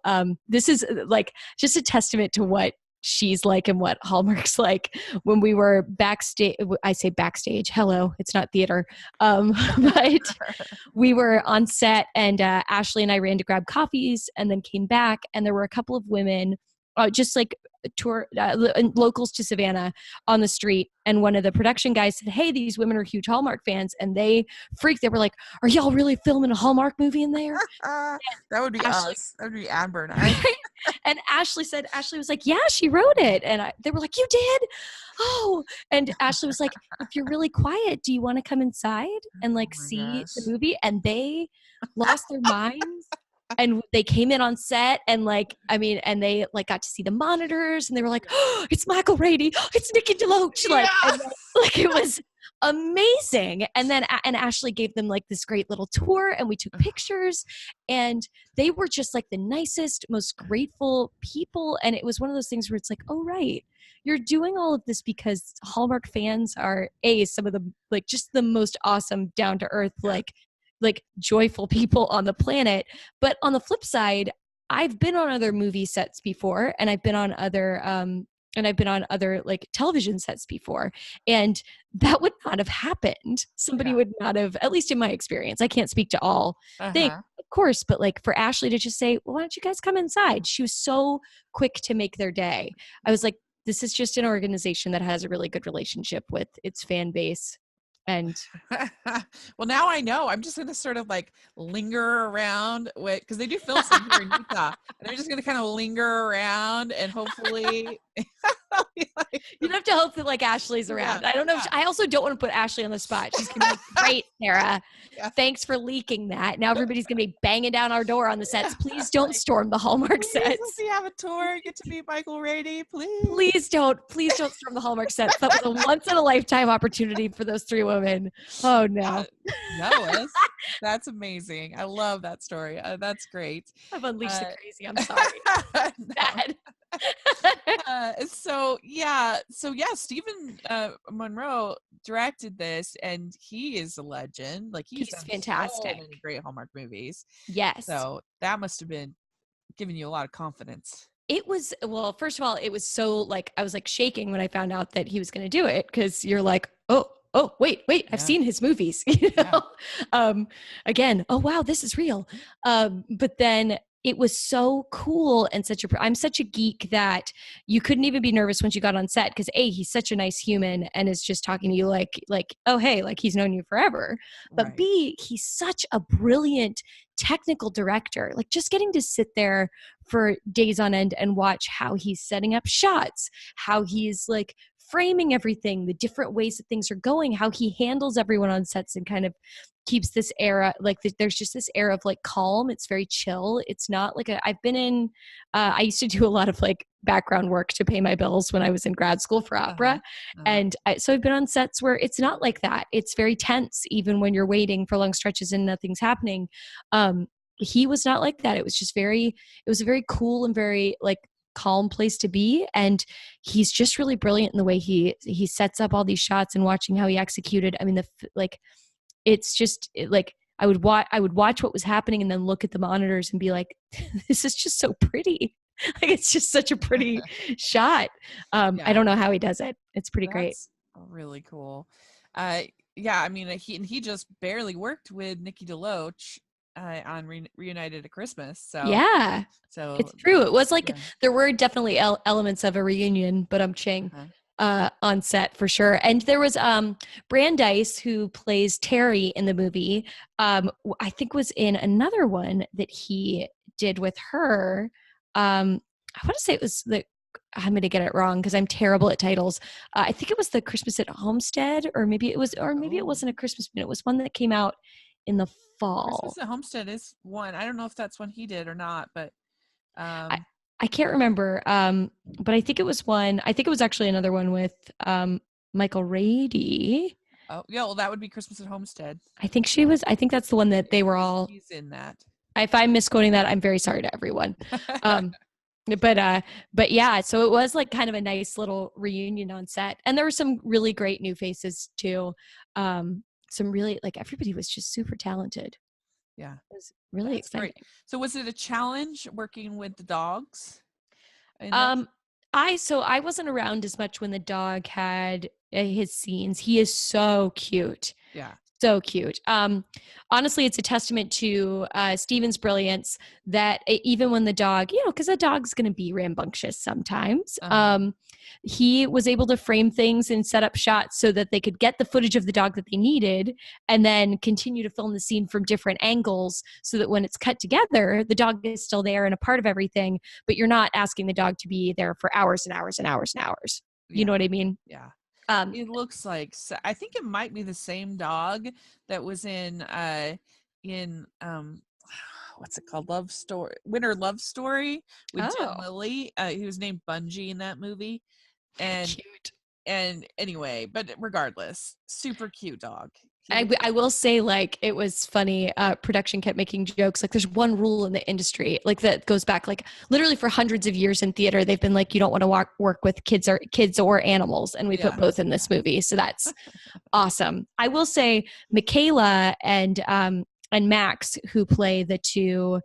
This is like just a testament to what she's like and what Hallmark's like. When we were backstage, I say backstage, hello, it's not theater. But we were on set and Ashley and I ran to grab coffees and then came back, and there were a couple of women just like locals to Savannah on the street, and one of the production guys said, hey, these women are huge Hallmark fans, and they freaked. They were like, are y'all really filming a Hallmark movie in there? That would be Ashley us. That would be Amber and I. and Ashley was like, yeah, she wrote it. And they were like, you did? Oh. And Ashley was like, if you're really quiet, do you want to come inside and Oh like my see the gosh. movie? And they lost their minds. And they came in on set and like, I mean, and they like got to see the monitors and they were like, oh, it's Michael Rady. It's Nikki DeLoach. Like, Yeah. and like it was amazing. And then, and Ashley gave them like this great little tour and we took pictures, and they were just like the nicest, most grateful people. And it was one of those things where it's like, oh, right. You're doing all of this because Hallmark fans are some of the like just the most awesome, down to earth, Yeah. like joyful people on the planet. But on the flip side, I've been on other movie sets before, and I've been on other like television sets before, and that would not have happened. Somebody Yeah. would not have, at least in my experience. I can't speak to all things, Uh-huh. of course, but like for Ashley to just say, well, why don't you guys come inside? She was so quick to make their day. I was like, this is just an organization that has a really good relationship with its fan base. And Well, now I know. I'm just going to sort of like linger around with, because they do film some here in Utah, and I'm just going to kind of linger around and hopefully I'll be like, you'd have to hope that like Ashley's yeah, around. I don't know. yeah, I also don't want to put Ashley on the spot. She's gonna be like, great, Sarah. yeah, Thanks for leaking that. Now everybody's gonna be banging down our door on the yeah. sets. Please don't Like, storm the Hallmark please let sets. me have a tour. Get to meet Michael Rady, please. Please don't storm the Hallmark sets. That was a once in a lifetime opportunity for those three women. Oh no. No, that's amazing. I love that story. That's great. I've unleashed the Uh, crazy. I'm sorry. no. Bad. So yeah, Stephen Monroe directed this, and he is a legend. Like he's He's done so fantastic. many great Hallmark movies. Yes. So that must have been giving you a lot of confidence. It was, well, first of all, it was so like, I was like shaking when I found out that he was going to do it, because you're like, oh, wait, I've Yeah, seen his movies, you yeah, know? Again, oh, wow, this is real. But then it was so cool and I'm such a geek that you couldn't even be nervous once you got on set, because A, he's such a nice human and is just talking to you like, oh, hey, like he's known you forever. But right. B, he's such a brilliant technical director. Like just getting to sit there for days on end and watch how he's setting up shots, how he's like framing everything, the different ways that things are going, how he handles everyone on sets and kind of keeps this era, like there's just this air of like calm. It's very chill. It's not like I've been in, I used to do a lot of like background work to pay my bills when I was in grad school for Uh-huh. opera. Uh-huh. And so I've been on sets where it's not like that. It's very tense, even when you're waiting for long stretches and nothing's happening. He was not like that. It was just it was a very cool and very like calm place to be. And he's just really brilliant in the way he sets up all these shots and watching how he executed. I mean, like, it's just like I would watch what was happening and then look at the monitors and be like, this is just so pretty. Like, it's just such a pretty shot. I Yeah, don't know how he does it. It's pretty great. that's really cool. Uh, yeah, I mean, he just barely worked with Nikki DeLoach on Reunited at Christmas. Yeah, So it's true. It was like yeah. there were definitely elements of a reunion, but I'm Ching Uh-huh. on set for sure. And there was Brandeis, who plays Terry in the movie. I think was in another one that he did with her. I want to say it was the. I'm going to get it wrong because I'm terrible at titles. I think it was the Christmas at Homestead, or maybe it Oh, wasn't a Christmas, but it was one that came out in the fall. Christmas at Homestead is one. I don't know if that's one he did or not, but I, um, I can't remember. But I think it was one. I think it was actually another one with Michael Rady. oh yeah, well that would be Christmas at Homestead. I think she was. I think that's the one that they were all. He's in that. If I'm misquoting that, I'm very sorry to everyone. Um, but yeah, so it was like kind of a nice little reunion on set, and there were some really great new faces too. Some really like everybody was just super talented. Yeah, It was really that's great. exciting. So was it a challenge working with the dogs in that? Um, I wasn't around as much when the dog had his scenes. He is so cute. Yeah. So cute. Honestly, it's a testament to Steven's brilliance that even when the dog, because a dog's going to be rambunctious sometimes, Uh-huh. he was able to frame things and set up shots so that they could get the footage of the dog that they needed and then continue to film the scene from different angles so that when it's cut together, the dog is still there and a part of everything, but you're not asking the dog to be there for hours and hours and hours and hours. You Yeah. know what I mean? Yeah. Um, It looks like I think it might be the same dog that was in what's it called? Love Story, Winter Love Story with Tim oh, Lilly. He was named Bungie in that movie. And cute. anyway, but regardless, super cute dog. He I, looks I will say, like, it was funny. Production kept making jokes. Like, there's one rule in the industry, like that goes back, like, literally for hundreds of years in theater. They've been like, you don't want to work with kids or animals, and we put yeah. both in this movie. So that's awesome. I will say, Michaela and Max, who play the two,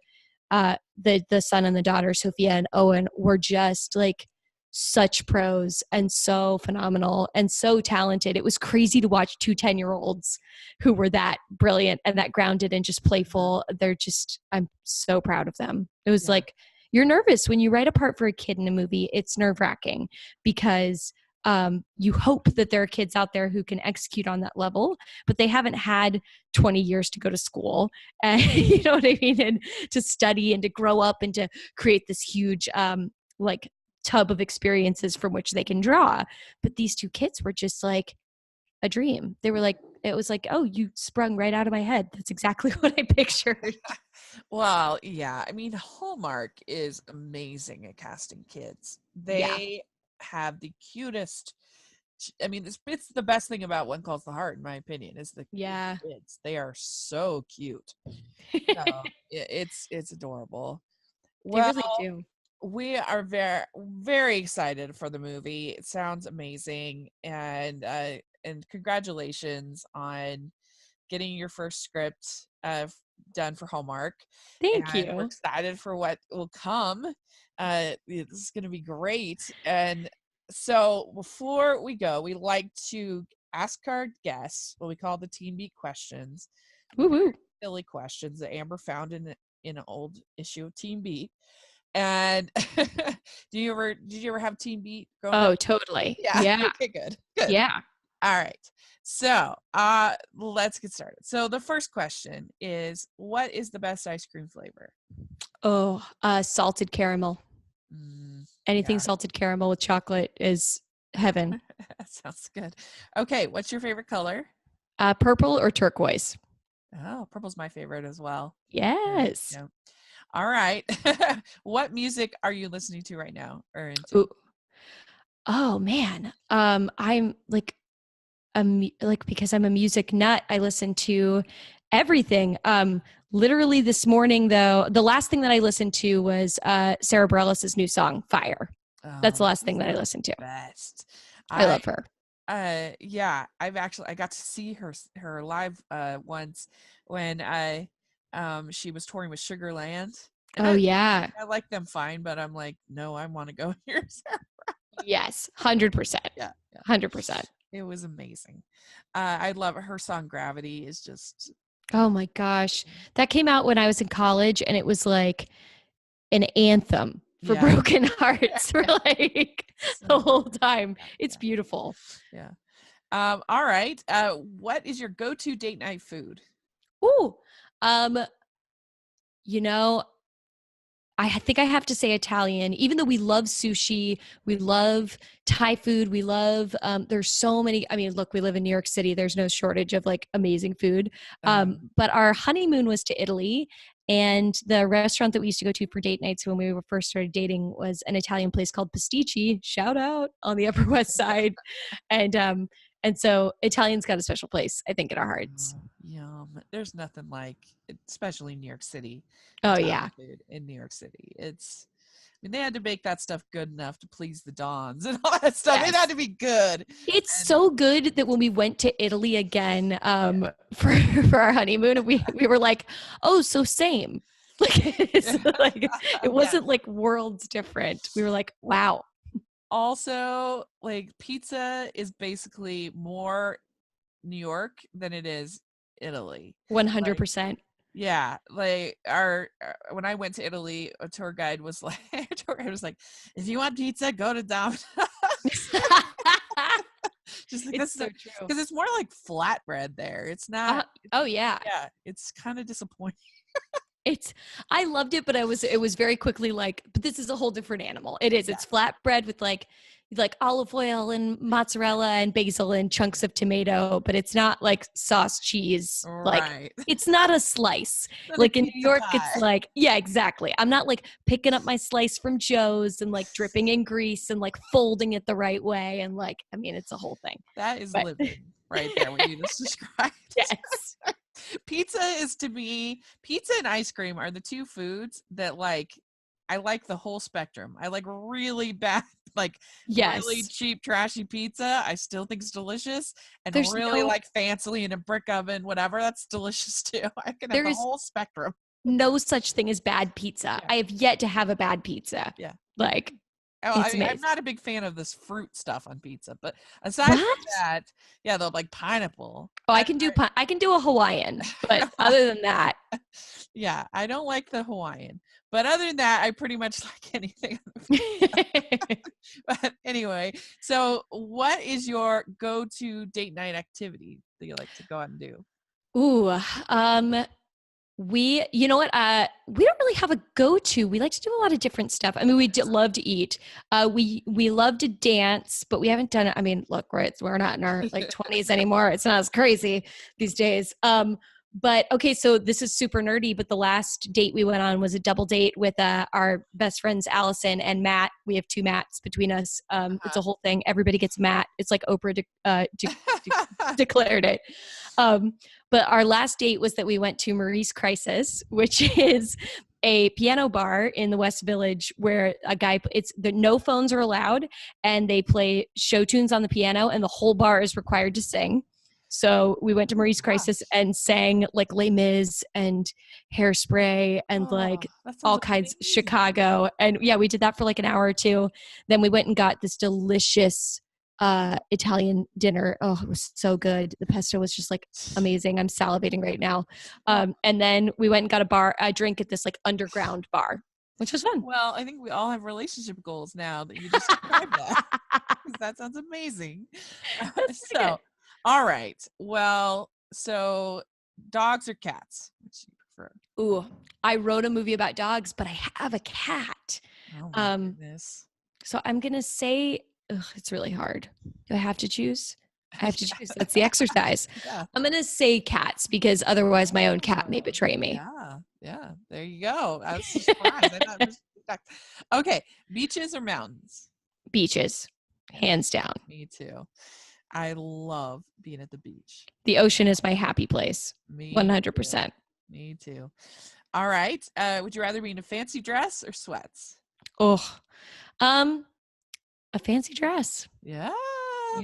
the son and the daughter, Sophia and Owen, were just like such pros and so phenomenal and so talented. It was crazy to watch 2 10-year-olds who were that brilliant and that grounded and just Uh-huh. playful. I'm so proud of them. It was Yeah. like, you're nervous when you write a part for a kid in a movie. It's nerve wracking because you hope that there are kids out there who can execute on that level, but they haven't had 20 years to go to school. And you know what I mean? And to study and to grow up and to create this huge, like, tub of experiences from which they can draw. But these two kids were just like a dream. They were like, it was like, oh, you sprung right out of my head. That's exactly what I pictured. Well, yeah. I mean, Hallmark is amazing at casting kids. Yeah. They have the cutest. I mean, it's the best thing about One Calls the Heart, in my opinion, is the Yeah. kids. They are so cute. So it's adorable. They Well, really do. we are very very excited for the movie. It sounds amazing, and congratulations on getting your first script done for Hallmark. Thank And we're you. excited for what will come. This is going to be great. And so before we go, we like to ask our guests what we call the Team Beat questions. Woo woo. Silly questions that Amber found in an old issue of Team Beat. And did you ever have Team Beat growing up? Oh, totally. Yeah. Yeah. Okay, good. Good. Yeah. All right. So, let's get started. So the first question is, what is the best ice cream flavor? Oh, salted caramel. Mm, Anything yeah. salted caramel with chocolate is heaven. That sounds good. Okay, what's your favorite color? Purple or turquoise? Oh, purple's my favorite as well. Yeah, Yes. yeah. All right. What music are you listening to right now or into? Ooh. Oh man. I'm like like because I'm a music nut, I listen to everything. Literally this morning though, the last thing that I listened to was Sarah Bareilles' new song, Fire. That's the Oh, last she's thing that I the listened to. best. I I love her. yeah, I got to see her live once when I she was touring with Sugarland. And Oh yeah. I like them fine, but I'm like, no, I want to go here. Yes. 100%. Yeah, yeah. 100%. It was amazing. I love her song Gravity is just Oh my gosh. That came out when I was in college and it was like an anthem for yeah. broken hearts for like the So whole time. yeah, It's beautiful. yeah. All right. What is your go-to date night food? Ooh. Um, you know, I think I have to say Italian, even though we love sushi, we love Thai food, we love, there's so many. I mean, look, we live in New York City, there's no shortage of like amazing food. But our honeymoon was to Italy, and the restaurant that we used to go to for date nights when we were first started dating was an Italian place called Pasticci, shout out, on the Upper West Side. And so Italian's got a special place, I think, in our hearts. Yum. There's nothing like, especially New York City, Oh Italian yeah. food in New York City. I mean, they had to make that stuff good enough to please the Dons and all that stuff. It had Yes. to be good. It's And so good that when we went to Italy again yeah, for for our honeymoon, we were like, oh, so same. Like it's yeah, like it yeah. wasn't like worlds different. We were like, wow, Also, like pizza is basically more New York than it is Italy. one hundred Like, percent. yeah, like our when I went to Italy, a tour guide was like, tour guide was like, if you want pizza, go to Domino's. Just like It's this so true. because it's more like flatbread there. It's not. Uh, oh yeah, Yeah, it's kind of disappointing. it's I loved it, but it was very quickly like, but this is a whole different animal. It is. It's Yes. flatbread with like olive oil and mozzarella and basil and chunks of tomato, but it's not like sauce cheese. Like Right. it's not a slice. Not a Like in New pizza York, it's pie. like, yeah, exactly. I'm not like picking up my slice from Joe's and like dripping in grease and like folding it the right way. And like, I mean, it's a whole thing. That is But living right there, what you just described. yes. Pizza is to me, pizza and ice cream are the two foods that like I like the whole spectrum. I like really bad, like really Yes. cheap, trashy pizza. I still think it's delicious. And There's really no like fancy in a brick oven, whatever, that's delicious too. I can have there the is whole spectrum. no such thing as bad pizza. Yeah. I have yet to have a bad pizza. Yeah. Like, Oh, it's I'm amazing. not a big fan of this fruit stuff on pizza, but aside from What? that, yeah, the like pineapple. Oh, I can do a Hawaiian, but other than that, Yeah, I don't like the Hawaiian. But other than that, I pretty much like anything. But anyway, so what is your go-to date night activity that you like to go out and do? ooh, um, you know what? We don't really have a go-to. We like to do a lot of different stuff. I mean, love to eat. We love to dance, but we haven't done it. I mean, look, we're not in our like 20s anymore. It's not as crazy these days. But okay, so this is super nerdy, but the last date we went on was a double date with our best friends Allison and Matt. We have two Matts between us. It's a whole thing. Everybody gets Matt. It's like Oprah declared it. Um, but our last date was that we went to Marie's Crisis, which is a piano bar in the West Village where a guy, it's the no phones are allowed and they play show tunes on the piano and the whole bar is required to sing. So we went to Marie's Crisis Gosh. and sang like Les Mis and Hairspray and Oh, like that sounds all kinds amazing. Chicago. And yeah, we did that for like an hour or two. Then we went and got this delicious Italian dinner. Oh, it was so good. The pesto was just like amazing. I'm salivating right now. Well, And then we went and got a drink at this like underground bar, which was fun. well, I think we all have relationship goals now that you just described that. 'Cause that sounds amazing. That's pretty good. So, all right. Well, so dogs or cats? Which you prefer? Ooh, I wrote a movie about dogs, but I have a cat. Oh my Um, goodness. so I'm gonna say It's really hard. Do I have to choose? I have to Yeah. choose. That's the exercise. Yeah. I'm going to say cats because otherwise my own cat may Oh, betray me. yeah. Yeah. There you go. I was surprised. I thought it was okay. Beaches or mountains? Beaches, Yeah, hands down. me too. I love being at the beach. The ocean is my happy place. Me too. 100%. Me too. All right. Would you rather be in a fancy dress or sweats? Oh, um, a fancy dress. Yeah,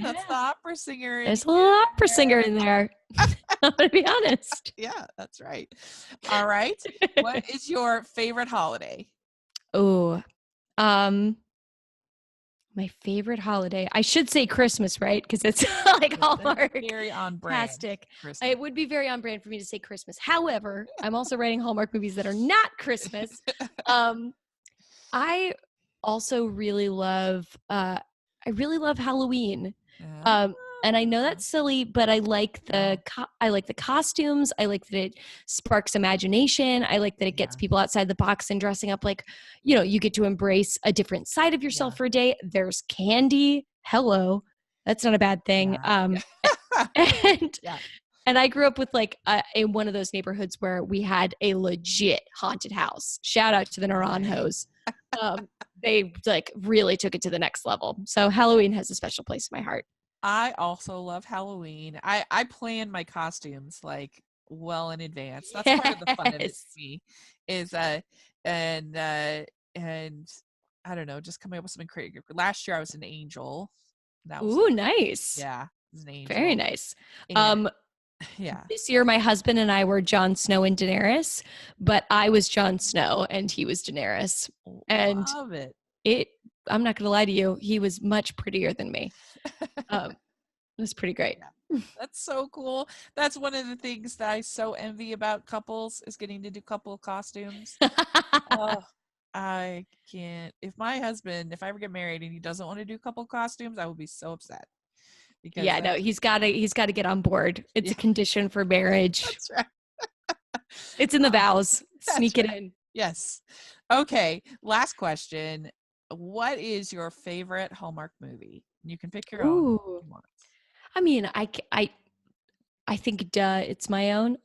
that's the Yeah. opera singer in There's a little opera singer here. in there. I'm going to be honest. Yeah, that's right. All right. What is your favorite holiday? Oh, um, my favorite holiday. I should say Christmas, right? Because it's like Hallmark. Very on brand. Fantastic. Christmas. It would be very on brand for me to say Christmas. However, I'm also writing Hallmark movies that are not Christmas. I also really love Halloween. Ah, And I know that's silly, but I like I like the costumes. I like that it sparks imagination. I like that it gets yeah, people outside the box and dressing up like, you know, you get to embrace a different side of yeah, yourself for a day. There's candy. Hello. That's not a bad thing. yeah, And yeah. and I grew up with like in one of those neighborhoods where we had a legit haunted house. Shout out to the Nice. Naranjos. They like really took it to the next level. So Halloween has a special place in my heart. I also love Halloween. I plan my costumes like well in advance. That's part of the fun of it to Yes. me is and and I don't know, just coming up with something creative. Last year I was an angel. That was Ooh, nice. yeah, I was an Very angel. nice. And yeah. This year my husband and I were Jon Snow and Daenerys, but I was Jon Snow and he was Daenerys. And Love it. it I'm not gonna lie to you, he was much prettier than me. Um, it was pretty great. Yeah. That's so cool. That's one of the things that I so envy about couples is getting to do couple costumes. Oh, I can't. If I ever get married and he doesn't want to do couple costumes, I will be so upset because Yeah, no, that's he's gotta get on board. It's yeah, a condition for marriage. that's right. It's in the Oh, vows. that's Sneak it right. in. Yes. Okay. Last question. What is your favorite Hallmark movie? You can pick your own Ooh. if you want. I mean, I think duh, it's my own.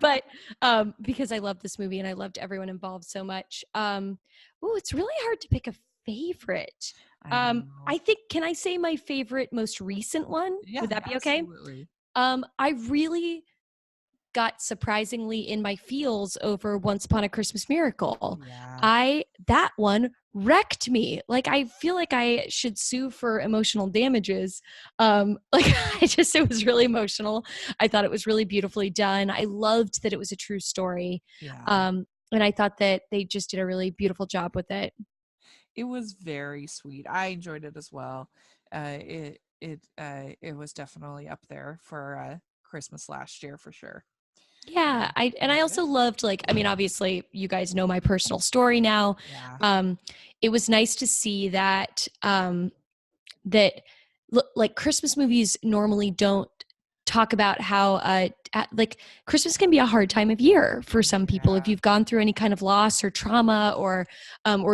But because I love this movie and I loved everyone involved so much. It's really hard to pick a favorite. I know. I think can I say my favorite most recent one? Yeah, Would that be okay? absolutely. I really got surprisingly in my feels over Once Upon a Christmas Miracle. Yeah. That one wrecked me. Like I feel like I should sue for emotional damages. Like it was really emotional. I thought it was really beautifully done. I loved that it was a true story. Yeah. And I thought that they just did a really beautiful job with it. It was very sweet. I enjoyed it as well. It was definitely up there for Christmas last year for sure. Yeah, I Yeah. also loved like I mean obviously you guys know my personal story now. Yeah. It was nice to see that that like Christmas movies normally don't talk about how like Christmas can be a hard time of year for some people if Yeah. you've gone through any kind of loss or trauma or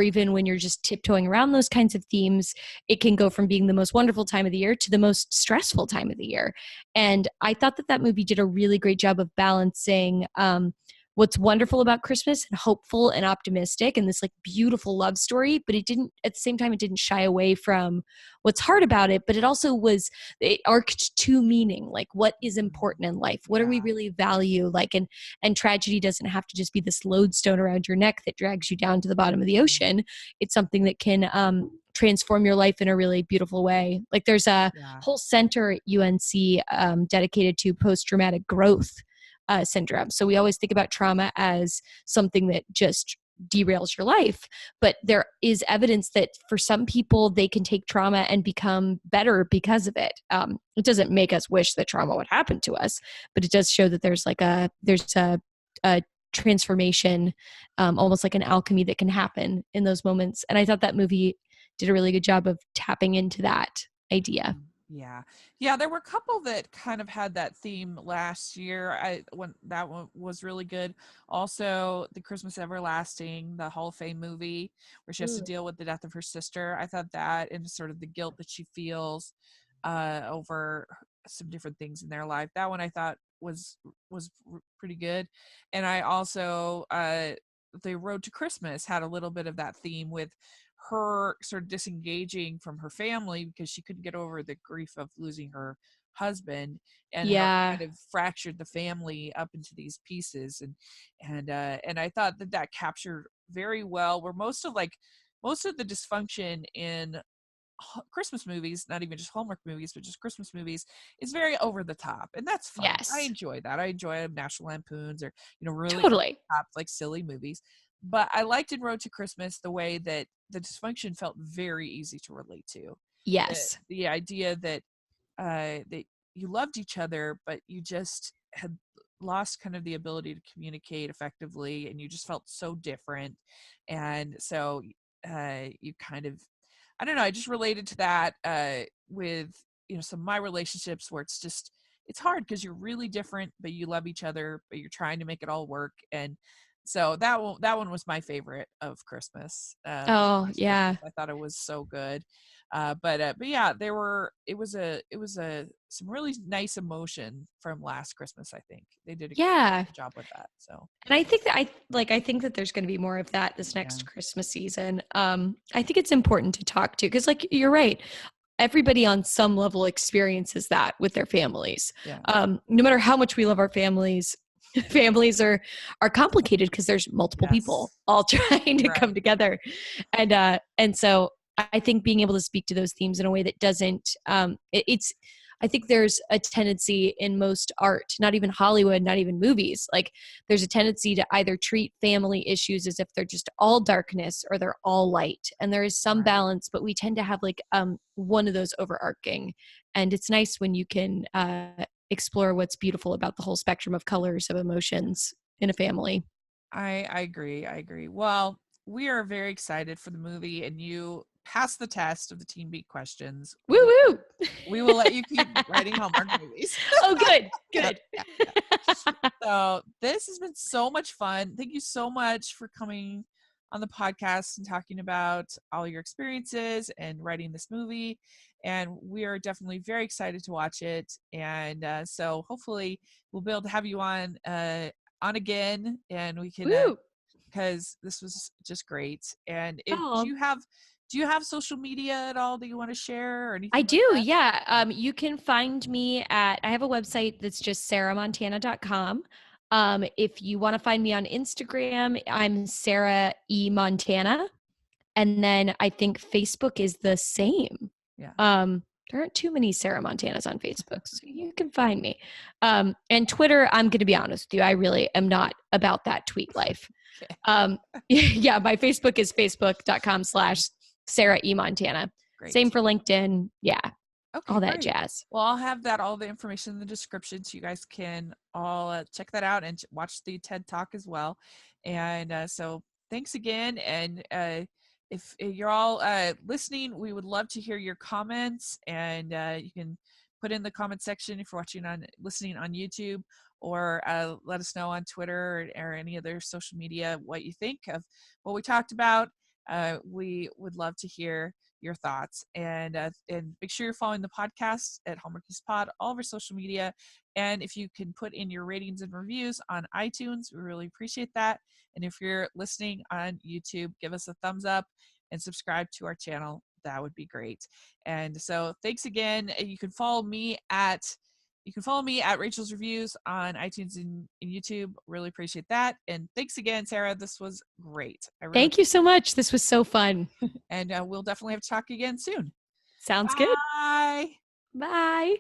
even when you're just tiptoeing around those kinds of themes, it can go from being the most wonderful time of the year to the most stressful time of the year. And I thought that that movie did a really great job of balancing what's wonderful about Christmas and hopeful and optimistic and this like beautiful love story, but it didn't at the same time it didn't shy away from what's hard about it, but it arced to meaning, like what is important in life, what do we Yeah. really value, like and tragedy doesn't have to just be this lodestone around your neck that drags you down to the bottom of the ocean. It's something that can transform your life in a really beautiful way. Like there's a Yeah. whole center at UNC dedicated to post-traumatic growth syndrome. So we always think about trauma as something that just derails your life, but there is evidence that for some people they can take trauma and become better because of it. It doesn't make us wish that trauma would happen to us, but it does show that there's a transformation, almost like an alchemy that can happen in those moments. And I thought that movie did a really good job of tapping into that idea. Yeah. Yeah, there were a couple that kind of had that theme last year. When that one was really good. Also, The Christmas Everlasting, the Hall of Fame movie where she has to Mm. deal with the death of her sister. I thought that and sort of the guilt that she feels over some different things in their life. That one I thought was pretty good. And I also The Road to Christmas had a little bit of that theme with her sort of disengaging from her family because she couldn't get over the grief of losing her husband, and how it Yeah. kind of fractured the family up into these pieces. And I thought that that captured very well where most of the dysfunction in Christmas movies, not even just Hallmark movies, but just Christmas movies, is very over the top, and that's fun. I Yes. enjoy that. I enjoy National Lampoons or really over Totally. the top like silly movies. But I liked in Road to Christmas the way that the dysfunction felt very easy to relate to. Yes. The idea that you loved each other, but you just had lost kind of the ability to communicate effectively, and you just felt so different. And so you kind of, I don't know, I just related to that with some of my relationships where it's hard because you're really different, but you love each other, but you're trying to make it all work. And so that one was my favorite of Christmas. This Oh, last Christmas, yeah. I thought it was so good. But yeah, it was a some really nice emotion from last Christmas. I think they did a Yeah. good job with that. So And I think that I think that there's going to be more of that this yeah, next Christmas season. I think it's important to talk to because, like, you're right. Everybody on some level experiences that with their families. yeah, No matter how much we love our families, families are complicated because there's multiple people yes, all trying to come right. together, and so I think being able to speak to those themes in a way that doesn't it's I think there's a tendency in most art, not even Hollywood, not even movies, like there's a tendency to either treat family issues as if they're just all darkness or they're all light. And there is some Right. balance, but we tend to have like one of those overarching. And it's nice when you can explore what's beautiful about the whole spectrum of colors of emotions in a family. I agree. I agree. Well, we are very excited for the movie, and you passed the test of the Teen Beat questions. Woo woo. We will let you keep writing Hallmark movies. Oh, good, Yep, good. yeah, yeah. So this has been so much fun. Thank you so much for coming on the podcast and talking about all your experiences and writing this movie. And we are definitely very excited to watch it. And so hopefully we'll be able to have you on again, and we can Woo. because this was just great. And if Oh, do you have social media at all that you want to share or I anything like do, that? yeah. Yeah. You can find me I have a website that's just sarahmontana.com. If you want to find me on Instagram, I'm Sarah E. Montana. And then I think Facebook is the same. Yeah. There aren't too many Sarah Montanas on Facebook, so you can find me. And Twitter, I'm going to be honest with you, I really am not about that tweet life. Okay. Yeah, my Facebook is facebook.com/Sarah E. Montana. Same Great. for LinkedIn. Yeah, Okay, all that great. jazz. Well, I'll have all the information in the description so you guys can all check that out and watch the TED Talk as well. And so thanks again. And if you're all listening, we would love to hear your comments, and you can put in the comment section if you're listening on YouTube, or let us know on Twitter or any other social media what you think of what we talked about. We would love to hear your thoughts, and make sure you're following the podcast at Hallmarkies Pod, all of our social media. And if you can put in your ratings and reviews on iTunes, we really appreciate that. And if you're listening on YouTube, give us a thumbs up and subscribe to our channel. That would be great. And so thanks again. You can follow me at Rachel's Reviews on iTunes and YouTube. Really appreciate that. And thanks again, Sarah. This was great. I really Thank you so much. This was so fun. and we'll definitely have to talk again soon. Sounds good. Bye. Bye.